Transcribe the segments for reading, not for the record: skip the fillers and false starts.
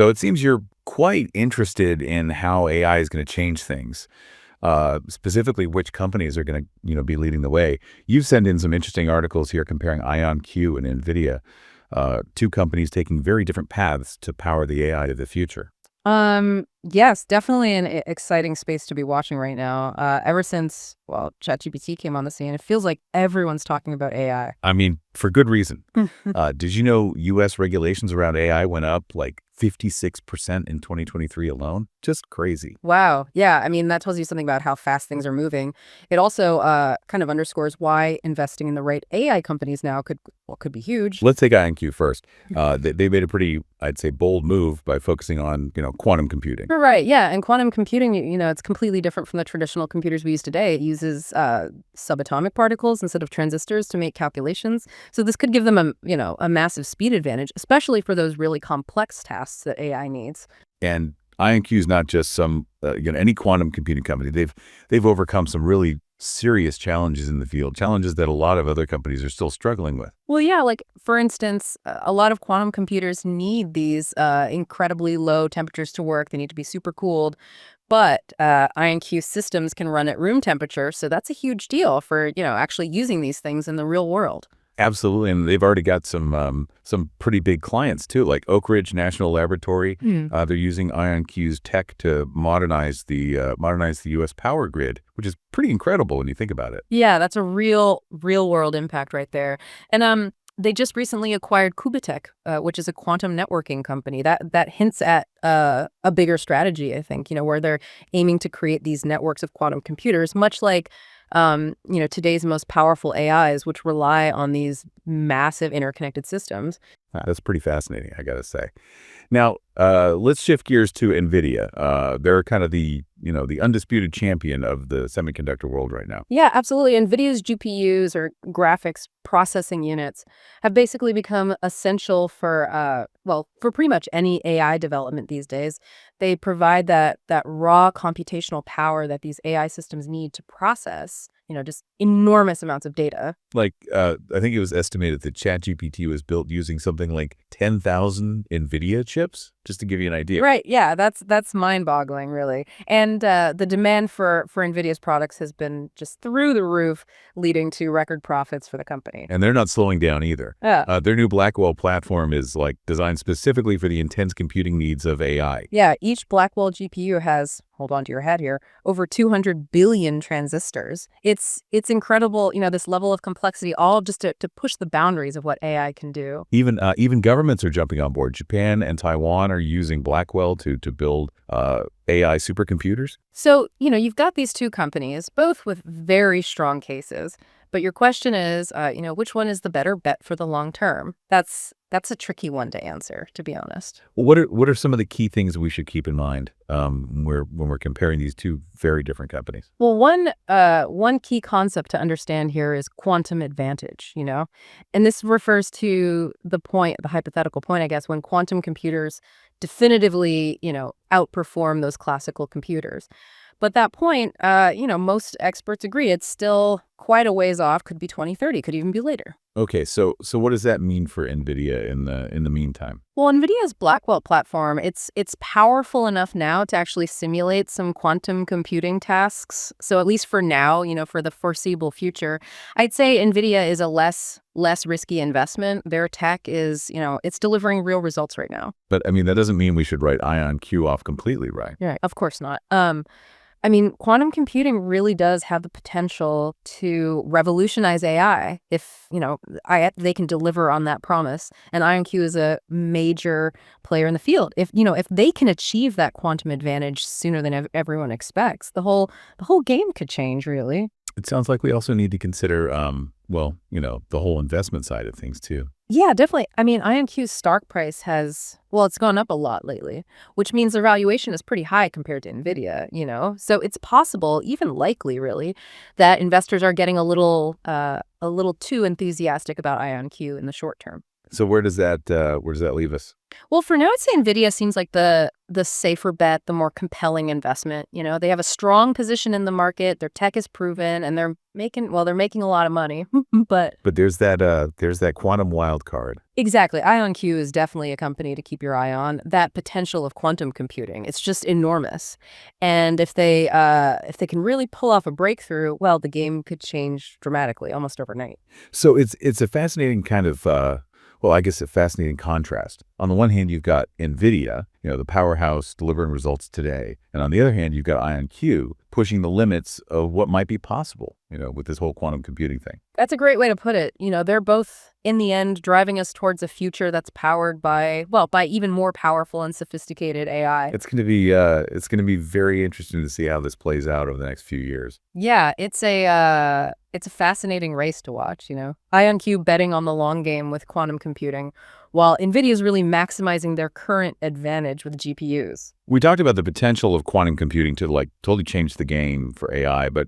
So it seems you're quite interested in how AI is going to change things, specifically which companies are going to, be leading the way. You've sent in some interesting articles here comparing IonQ and Nvidia, two companies taking very different paths to power the AI of the future. Yes, definitely an exciting space to be watching right now. Ever since, well, ChatGPT came on the scene, it feels like everyone's talking about AI. I mean, for good reason. Did you know U.S. regulations around AI went up like 56% in 2023 alone? Just crazy. Wow. Yeah, I mean, that tells you something about how fast things are moving. It also kind of underscores why investing in the right AI companies now could be huge. Let's take IonQ first. They made a pretty, I'd say, bold move by focusing on, quantum computing. Right, yeah, and quantum computing, it's completely different from the traditional computers we use today. It uses subatomic particles instead of transistors to make calculations. So this could give them a massive speed advantage, especially for those really complex tasks that AI needs. And IonQ is not just some, any quantum computing company. They've overcome some really serious challenges in the field, challenges that a lot of other companies are still struggling with. Well, yeah, like for instance, a lot of quantum computers need these incredibly low temperatures to work. They need to be super cooled. But IonQ systems can run at room temperature, so that's a huge deal for, actually using these things in the real world. Absolutely, and they've already got some pretty big clients too, like Oak Ridge National Laboratory. They're using IonQ's tech to modernize the U.S. power grid, which is pretty incredible when you think about it. Yeah, that's a real world impact right there. And they just recently acquired Kubitek, which is a quantum networking company. That hints at a bigger strategy, I think, where they're aiming to create these networks of quantum computers, much like today's most powerful AIs, which rely on these massive interconnected systems. That's pretty fascinating, I gotta say. Now, let's shift gears to Nvidia. They're kind of the undisputed champion of the semiconductor world right now. Yeah, absolutely. NVIDIA's GPUs or graphics processing units have basically become essential for, for pretty much any AI development these days. They provide that raw computational power that these AI systems need to process, just enormous amounts of data. Like, I think it was estimated that ChatGPT was built using something like 10,000 Nvidia chips, just to give you an idea. Right. Yeah, that's mind-boggling, really. And the demand for NVIDIA's products has been just through the roof, leading to record profits for the company. And they're not slowing down either. Yeah. Their new Blackwell platform is like designed specifically for the intense computing needs of AI. Yeah, each Blackwell GPU has, hold on to your head here, over 200 billion transistors. It's incredible, this level of complexity, all just to push the boundaries of what AI can do. Even governments are jumping on board. Japan and Taiwan are using Blackwell to build AI supercomputers. So, you've got these two companies, both with very strong cases. But your question is, which one is the better bet for the long term? That's a tricky one to answer, to be honest. Well, what are some of the key things we should keep in mind when we're comparing these two very different companies? Well, one key concept to understand here is quantum advantage, and this refers to the hypothetical point, I guess, when quantum computers definitively, outperform those classical computers. But that point, most experts agree it's still quite a ways off, could be 2030, could even be later. Okay, so what does that mean for Nvidia in the meantime? Well, NVIDIA's Blackwell platform, it's powerful enough now to actually simulate some quantum computing tasks. So at least for now, for the foreseeable future, I'd say NVIDIA is a less risky investment. Their tech is, it's delivering real results right now. But I mean, that doesn't mean we should write IonQ off completely, right? Yeah, of course not. I mean, quantum computing really does have the potential to revolutionize AI if, they can deliver on that promise. And IonQ is a major player in the field. If they can achieve that quantum advantage sooner than everyone expects, the whole game could change, really. It sounds like we also need to consider, the whole investment side of things too. Yeah, definitely. I mean, IonQ's stock price it's gone up a lot lately, which means the valuation is pretty high compared to Nvidia, So it's possible, even likely really, that investors are getting a little too enthusiastic about IonQ in the short term. So where does that leave us? Well, for now, I'd say Nvidia seems like the safer bet, the more compelling investment. They have a strong position in the market. Their tech is proven, and they're making a lot of money. But But there's that quantum wild card. exactly, IonQ is definitely a company to keep your eye on. That potential of quantum computing, it's just enormous. And if they can really pull off a breakthrough, well, the game could change dramatically, almost overnight. So it's a fascinating kind of well, I guess a fascinating contrast. On the one hand, you've got Nvidia, the powerhouse delivering results today, and on the other hand, you've got IonQ pushing the limits of what might be possible, with this whole quantum computing thing. That's a great way to put it. They're both, in the end, driving us towards a future that's powered by even more powerful and sophisticated AI. It's going to be very interesting to see how this plays out over the next few years. Yeah, it's a fascinating race to watch. IonQ betting on the long game with quantum computing, while Nvidia is really maximizing their current advantage with GPUs. We talked about the potential of quantum computing to totally change the game for AI, but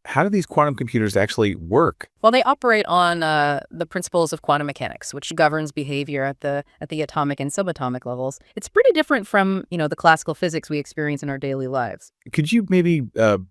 how do these quantum computers actually work? Well, they operate on the principles of quantum mechanics, which governs behavior at the atomic and subatomic levels. It's pretty different from the classical physics we experience in our daily lives. Could you maybe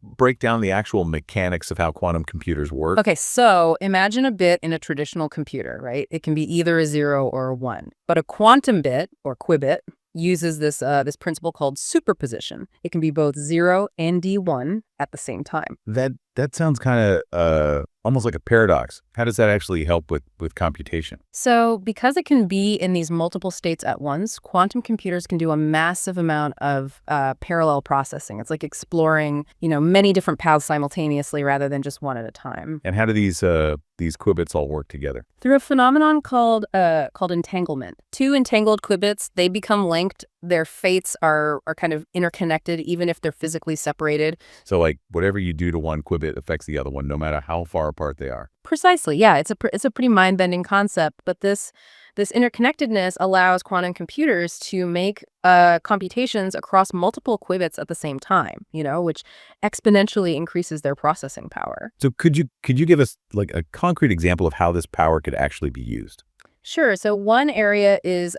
break down the actual mechanics of how quantum computers work? Okay, so imagine a bit in a traditional computer, right? It can be either a 0 or a 1. But a quantum bit, or qubit, uses this principle called superposition. It can be both 0 and D1 at the same time. That sounds kind of almost like a paradox. How does that actually help with computation? So because it can be in these multiple states at once, quantum computers can do a massive amount of parallel processing. It's like exploring, many different paths simultaneously rather than just one at a time. And how do these qubits all work together? Through a phenomenon called entanglement. Two entangled qubits, they become linked. Their fates are kind of interconnected, even if they're physically separated. So whatever you do to one qubit affects the other one, no matter how far apart they are. Precisely, yeah. It's a pretty mind-bending concept, but this interconnectedness allows quantum computers to make computations across multiple qubits at the same time, which exponentially increases their processing power. So could you give us a concrete example of how this power could actually be used? Sure. So one area is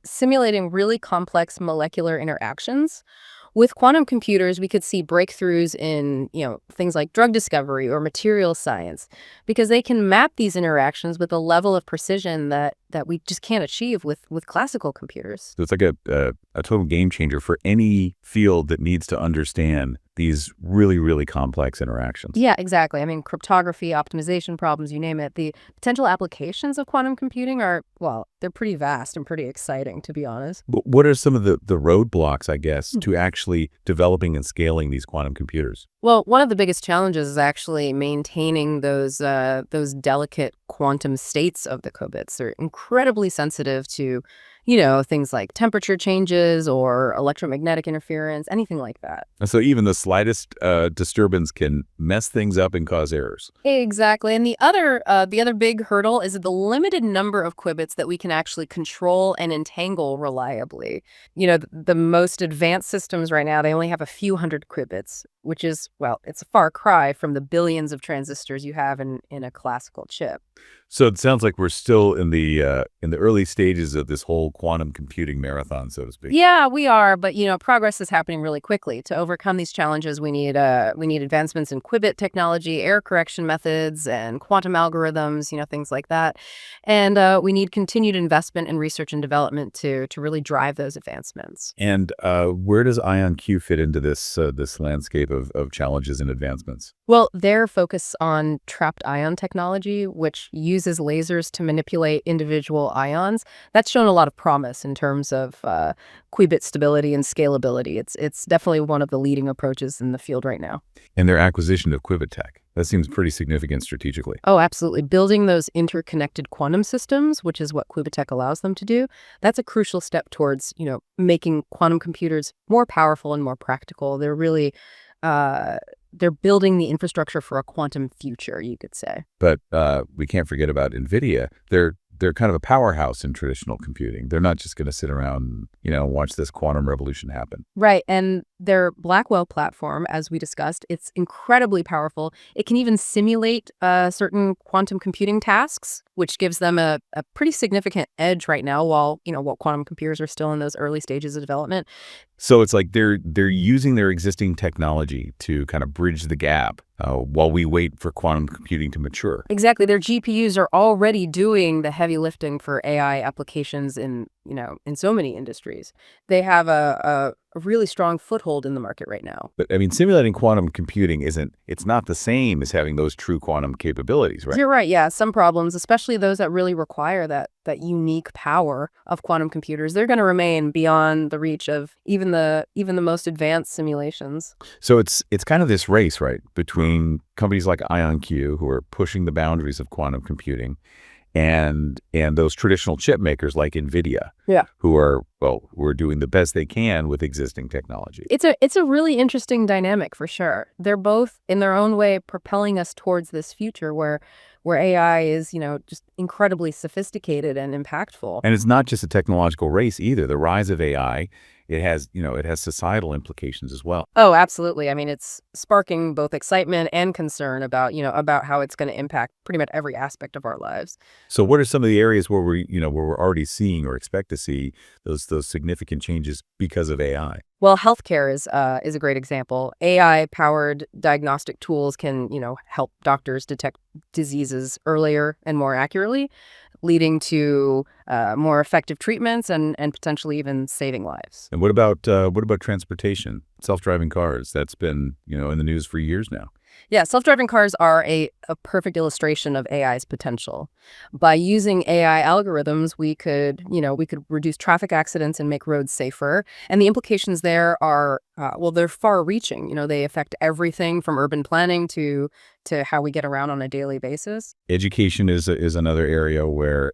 simulating really complex molecular interactions. With quantum computers, we could see breakthroughs in, things like drug discovery or materials science, because they can map these interactions with a level of precision that we just can't achieve with classical computers. So it's like a total game changer for any field that needs to understand these really, really complex interactions. Yeah, exactly. I mean, cryptography, optimization problems, you name it. The potential applications of quantum computing they're pretty vast and pretty exciting, to be honest. But what are some of the roadblocks, I guess, to actually developing and scaling these quantum computers? Well, one of the biggest challenges is actually maintaining those delicate quantum states of the qubits. They're incredibly sensitive to, things like temperature changes or electromagnetic interference, anything like that. And so even the slightest disturbance can mess things up and cause errors. Exactly. And the other big hurdle is the limited number of qubits that we can actually control and entangle reliably. The most advanced systems right now, they only have a few hundred qubits, which is, it's a far cry from the billions of transistors you have in a classical chip. So it sounds like we're still in the early stages of this whole quantum computing marathon, so to speak. Yeah, we are, but progress is happening really quickly. To overcome these challenges, we need advancements in qubit technology, error correction methods, and quantum algorithms, things like that. And we need continued investment in research and development to really drive those advancements. And where does IonQ fit into this landscape of challenges and advancements? Well, their focus on trapped ion technology, which uses lasers to manipulate individual ions, that's shown a lot of promise in terms of qubit stability and scalability. It's definitely one of the leading approaches in the field right now. And their acquisition of Qubit Tech. That seems pretty significant strategically. Oh, absolutely. Building those interconnected quantum systems, which is what Qubitech allows them to do, that's a crucial step towards, making quantum computers more powerful and more practical. They're really they're building the infrastructure for a quantum future, you could say. But we can't forget about Nvidia. They're kind of a powerhouse in traditional computing. They're not just going to sit around, and watch this quantum revolution happen. Right. And their Blackwell platform, as we discussed, it's incredibly powerful. It can even simulate certain quantum computing tasks. which gives them a pretty significant edge right now while quantum computers are still in those early stages of development. So it's like they're using their existing technology to kind of bridge the gap while we wait for quantum computing to mature. Exactly. Their GPUs are already doing the heavy lifting for AI applications in so many industries. They have a really strong foothold in the market right now. But I mean, simulating quantum computing it's not the same as having those true quantum capabilities, right? You're right. Yeah, some problems, especially those that really require that unique power of quantum computers, they're going to remain beyond the reach of even the most advanced simulations. So it's kind of this race, right, between companies like IonQ who are pushing the boundaries of quantum computing and those traditional chip makers like Nvidia, Yeah. who are doing the best they can with existing technology. It's a really interesting dynamic for sure. They're both in their own way propelling us towards this future where AI is, just incredibly sophisticated and impactful. And it's not just a technological race either. The rise of AI, it has societal implications as well. Oh, absolutely. I mean, it's sparking both excitement and concern about how it's going to impact pretty much every aspect of our lives. So what are some of the areas where we're already seeing or expect to see those significant changes because of AI? Well, healthcare is a great example. AI-powered diagnostic tools can, help doctors detect diseases earlier and more accurately, leading to more effective treatments and potentially even saving lives. And what about transportation? Self-driving cars. That's been, in the news for years now. Yeah, self-driving cars are a perfect illustration of AI's potential. By using AI algorithms, we could reduce traffic accidents and make roads safer. And the implications there are, they're far-reaching. They affect everything from urban planning to how we get around on a daily basis. Education is another area where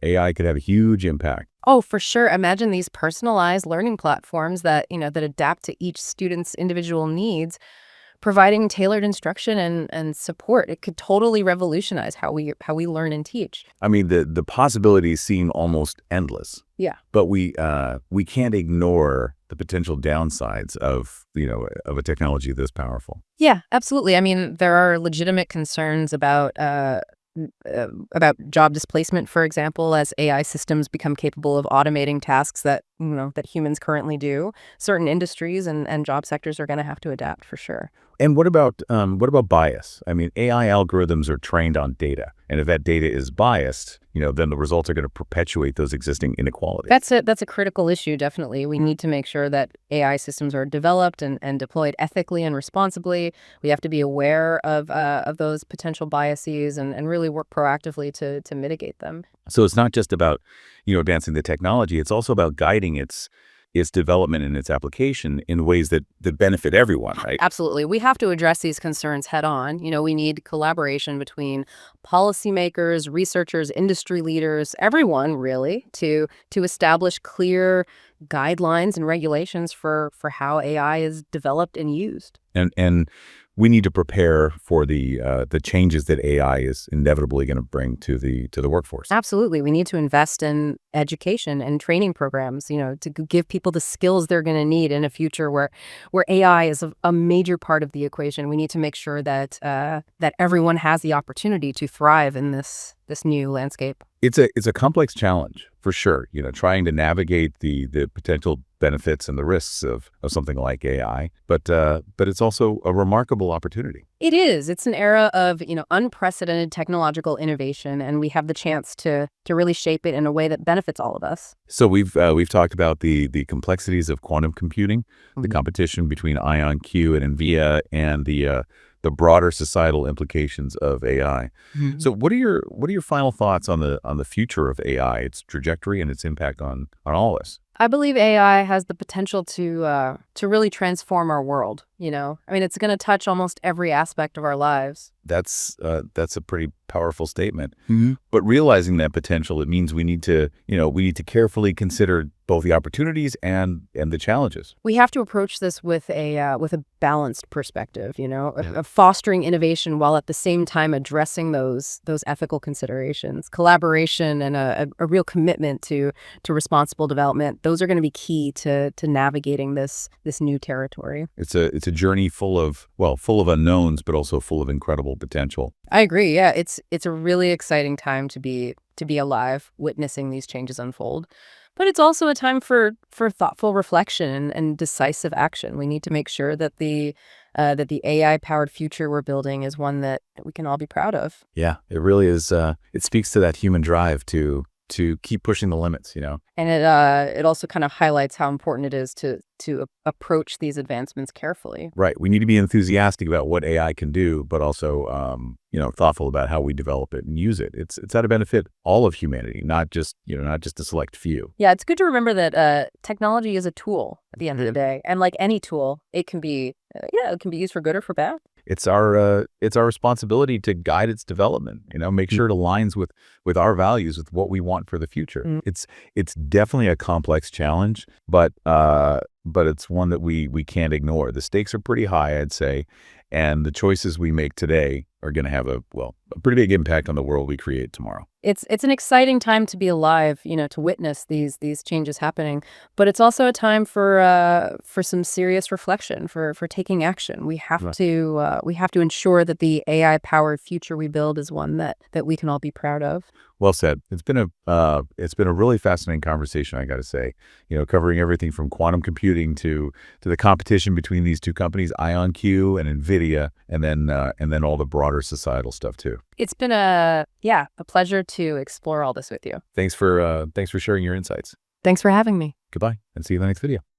AI could have a huge impact. Oh, for sure. Imagine these personalized learning platforms that adapt to each student's individual needs, providing tailored instruction and support. It could totally revolutionize how we learn and teach. I mean, the possibilities seem almost endless. Yeah. But we can't ignore the potential downsides of a technology this powerful. Yeah, absolutely. I mean, there are legitimate concerns about job displacement, for example, as AI systems become capable of automating tasks that humans currently do. Certain industries and job sectors are going to have to adapt for sure. And what about bias? I mean, AI algorithms are trained on data, and if that data is biased, then the results are going to perpetuate those existing inequalities. That's a critical issue, definitely. We need to make sure that AI systems are developed and deployed ethically and responsibly. We have to be aware of those potential biases and really work proactively to mitigate them. So it's not just about advancing the technology; it's also about guiding its development and its application in ways that benefit everyone, right? Absolutely. We have to address these concerns head on. We need collaboration between policymakers, researchers, industry leaders, everyone really, to establish clear guidelines and regulations for how AI is developed and used. And we need to prepare for the changes that AI is inevitably going to bring to the workforce. Absolutely. We need to invest in education and training programs, to give people the skills they're going to need in a future where AI is a major part of the equation. We need to make sure that everyone has the opportunity to thrive in this new landscape. It's a complex challenge for sure. Trying to navigate the potential benefits and the risks of something like AI, but it's also a remarkable opportunity. It is. It's an era of, unprecedented technological innovation, and we have the chance to really shape it in a way that benefits all of us. So we've talked about the complexities of quantum computing, the Mhm. competition between IonQ and Nvidia, and the broader societal implications of AI. Mhm. So what are your final thoughts on the future of AI, its trajectory and its impact on all of us? I believe AI has the potential to really transform our world. I mean, it's going to touch almost every aspect of our lives. That's a pretty powerful statement. Mhm. But realizing that potential, it means we need to carefully consider both the opportunities and the challenges. We have to approach this with a balanced perspective, of fostering innovation while at the same time addressing those ethical considerations. Collaboration and a real commitment to responsible development. Those are going to be key to navigating this new territory. It's a journey full of unknowns, but also full of incredible full potential. I agree. Yeah, it's a really exciting time to be alive, witnessing these changes unfold. But it's also a time for thoughtful reflection and decisive action. We need to make sure that the AI powered future we're building is one that we can all be proud of. Yeah, it really is. It speaks to that human drive to keep pushing the limits. And it also kind of highlights how important it is to approach these advancements carefully. Right. We need to be enthusiastic about what AI can do, but also, thoughtful about how we develop it and use it. It's how to benefit all of humanity, not just a select few. Yeah, it's good to remember that technology is a tool at the end of the day, and like any tool, it can be it can be used for good or for bad. It's our responsibility to guide its development. Make Mm. sure it aligns with our values, with what we want for the future. Mm. It's definitely a complex challenge, but it's one that we can't ignore. The stakes are pretty high, I'd say, and the choices we make today are going to have a pretty big impact on the world we create tomorrow. It's an exciting time to be alive, to witness these changes happening. But it's also a time for some serious reflection, for taking action. Right. We have to ensure that the AI powered future we build is one that we can all be proud of. Well said. It's been a really fascinating conversation, I got to say. Covering everything from quantum computing to the competition between these two companies, IonQ and Nvidia, and then all the broader societal stuff too. It's been a pleasure to explore all this with you. Thanks for sharing your insights. Thanks for having me. Goodbye, and see you in the next video.